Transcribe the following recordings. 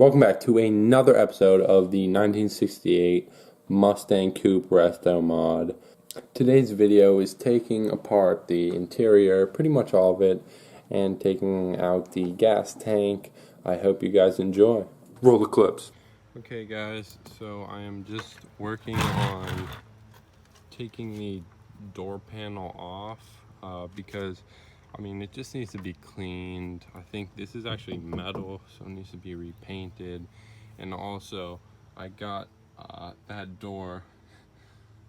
Welcome back to another episode of the 1968 Mustang Coupe Resto mod. Today's video is taking apart the interior, pretty much all of it, and taking out the gas tank. I hope you guys enjoy. Roll the clips. Okay guys, so I am just working on taking the door panel off because it just needs to be cleaned. I think this is actually metal, so it needs to be repainted. And also, I got that door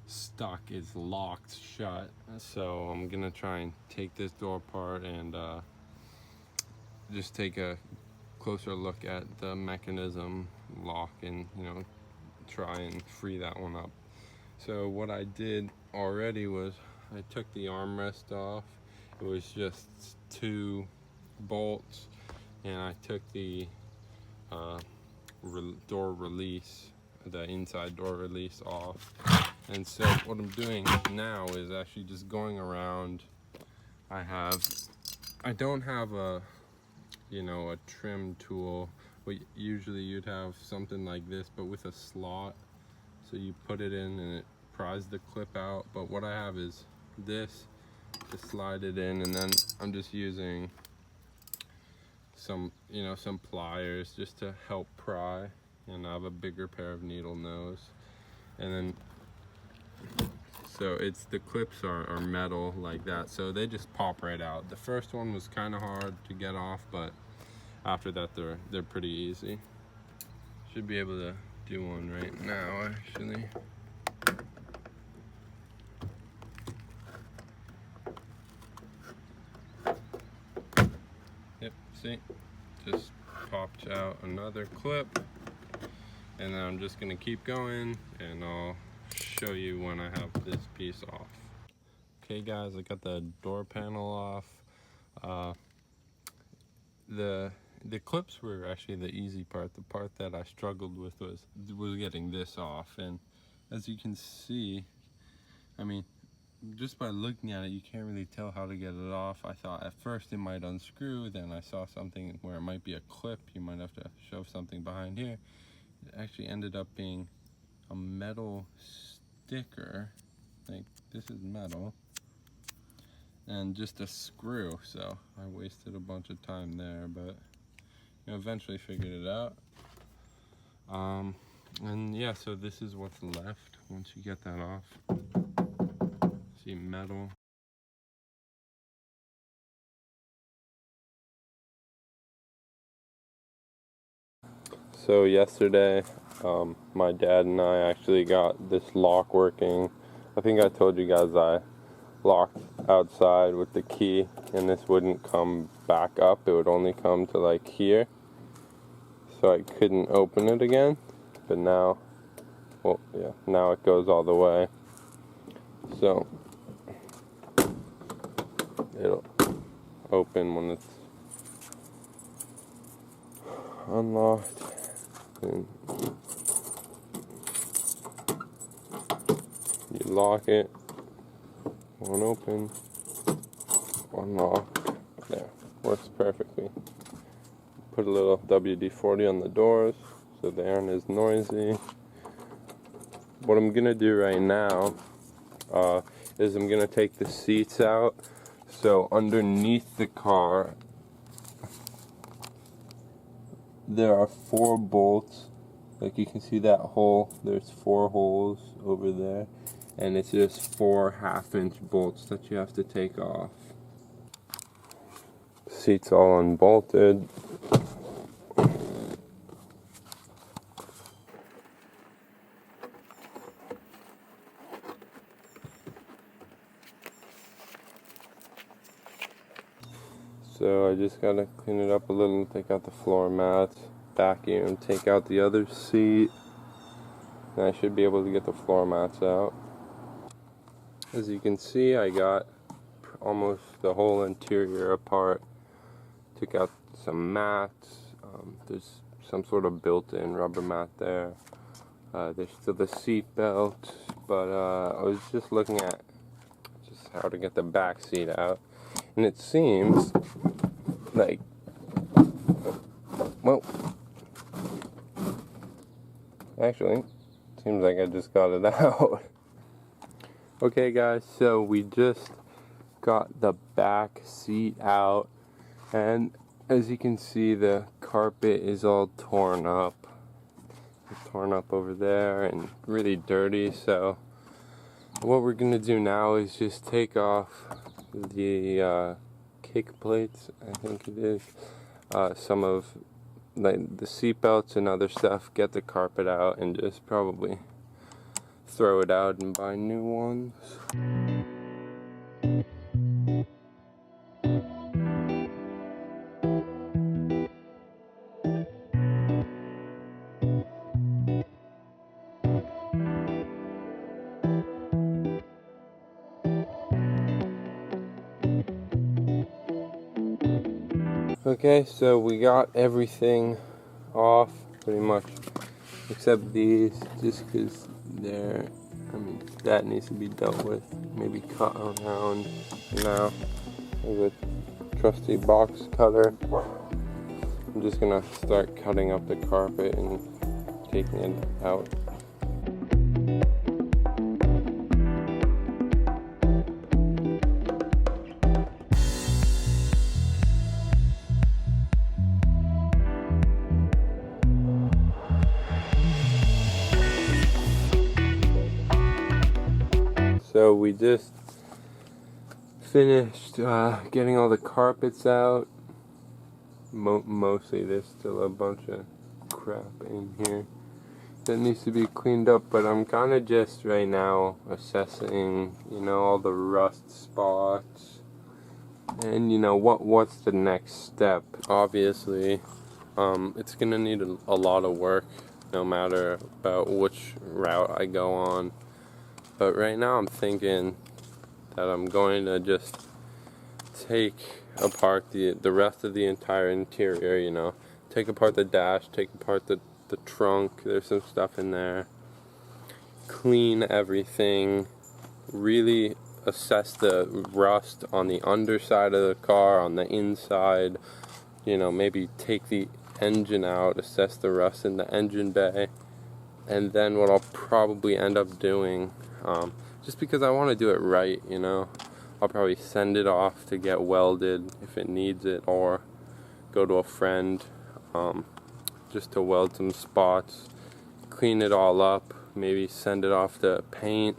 stuck, it's locked shut. So I'm gonna try and take this door apart and just take a closer look at the mechanism lock and, try and free that one up. So what I did already was I took the armrest off. It was just 2 bolts, and I took the door release, the inside door release off. And so what I'm doing now is actually just going around. I don't have a trim tool, but usually you'd have something like this, but with a slot. So you put it in and it pries the clip out. But what I have is this to slide it in, and then I'm just using some pliers just to help pry, and I have a bigger pair of needle nose. And then so the clips are metal like that, so they just pop right out. The first one was kind of hard to get off, but after that they're pretty easy. Should be able to do one right now actually. Yep, see, just popped out another clip, and then I'm just gonna keep going and I'll show you when I have this piece off. Okay guys, I got the door panel off. The clips were actually the easy part. The part that I struggled with was getting this off, and as you can see, just by looking at it, you can't really tell how to get it off. I thought at first it might unscrew, then I saw something where it might be a clip. You might have to shove something behind here. It actually ended up being a metal sticker. Like, this is metal, and just a screw. So I wasted a bunch of time there, but eventually figured it out. And yeah, so this is what's left once you get that off. See, metal. So yesterday, my dad and I actually got this lock working. I think I told you guys I locked outside with the key, and this wouldn't come back up. It would only come to like here. So I couldn't open it again. But now, now it goes all the way. So it'll open when it's unlocked. And you lock it, won't open, unlock. There, works perfectly. Put a little WD-40 on the doors so they aren't as noisy. What I'm gonna do right now is I'm gonna take the seats out. So underneath the car there are 4 bolts. Like you can see that hole, there's 4 holes over there, and it's just 4 half-inch bolts that you have to take off. Seats all unbolted. So I just gotta clean it up a little, take out the floor mats, vacuum, take out the other seat, and I should be able to get the floor mats out. As you can see, I got almost the whole interior apart. Took out some mats. There's some sort of built-in rubber mat there. There's still the seat belt, but I was just looking at just how to get the back seat out, and it seems like, well, Actually, seems like I just got it out. Okay guys, so we just got the back seat out, and as you can see, the carpet is all torn up. It's torn up over there and really dirty, so what we're gonna do now is just take off the kick plates, I think it is, some of like the seat belts and other stuff, get the carpet out, and just probably throw it out and buy new ones. Okay, so we got everything off pretty much except these, just because they're, I mean, that needs to be dealt with, maybe cut around now with a trusty box cutter. I'm just gonna start cutting up the carpet and taking it out. So we just finished getting all the carpets out. Mostly there's still a bunch of crap in here that needs to be cleaned up, but I'm kind of just right now assessing, you know, all the rust spots and, you know, what's the next step. Obviously it's gonna need a lot of work no matter about which route I go on. But right now I'm thinking that I'm going to just take apart the rest of the entire interior, you know. Take apart the dash, take apart the trunk, there's some stuff in there. Clean everything, really assess the rust on the underside of the car, on the inside, you know, maybe take the engine out, assess the rust in the engine bay. And then what I'll probably end up doing, just because I want to do it right, you know, I'll probably send it off to get welded if it needs it, or go to a friend just to weld some spots, clean it all up, maybe send it off to paint,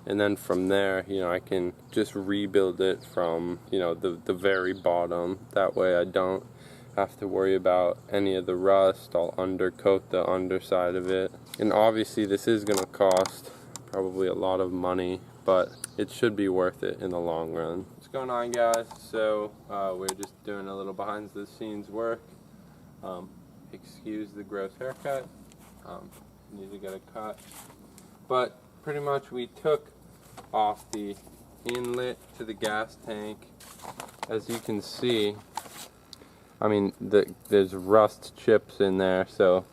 and then from there, you know, I can just rebuild it from, you know, the very bottom. That way I don't have to worry about any of the rust. I'll undercoat the underside of it. And obviously this is going to cost probably a lot of money, but it should be worth it in the long run. What's going on, guys? So we're just doing a little behind the scenes work. Excuse the gross haircut. Need to get a cut. But pretty much we took off the inlet to the gas tank. As you can see, I mean, there's rust chips in there, so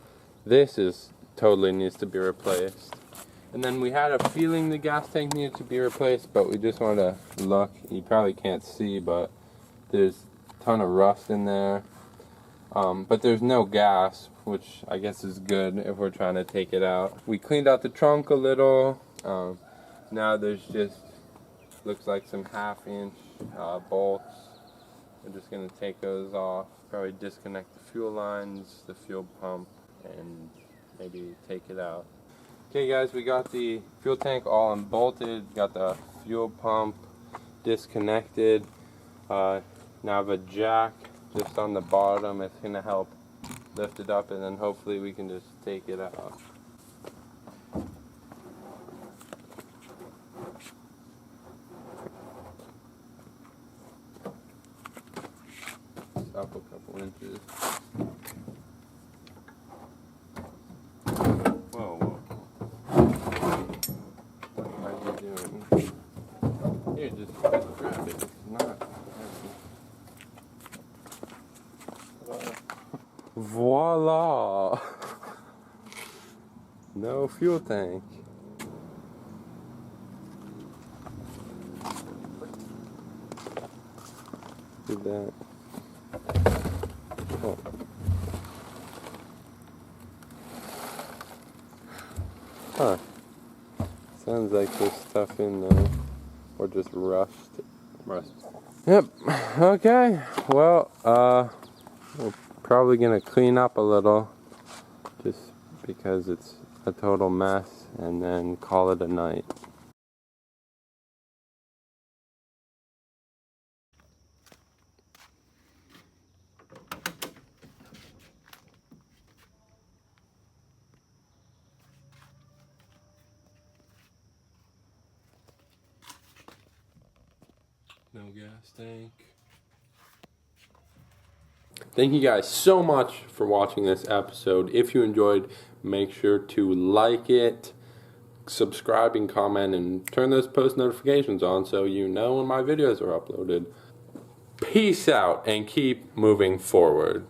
this is totally needs to be replaced. And then we had a feeling the gas tank needed to be replaced, but we just wanted to look. You probably can't see, but there's a ton of rust in there. But there's no gas, which I guess is good if we're trying to take it out. We cleaned out the trunk a little. Now there's just, looks like some 1/2-inch bolts. We're just going to take those off, probably disconnect the fuel lines, the fuel pump, and maybe take it out. Okay guys, we got the fuel tank all unbolted, got the fuel pump disconnected. Now I have a jack just on the bottom. It's going to help lift it up, and then hopefully we can just take it out. It's up a couple inches. Whoa, whoa. What are you doing? Here, just grab it. It's not. Voila! No fuel tank. Did that. Oh. Huh. Sounds like there's stuff in there. Or just rust. Yep. Okay. Well, we're probably gonna clean up a little. Just because it's a total mess. And then call it a night. No gas tank. Thank you guys so much for watching this episode. If you enjoyed, make sure to like it, subscribe and comment, and turn those post notifications on so you know when my videos are uploaded. Peace out and keep moving forward.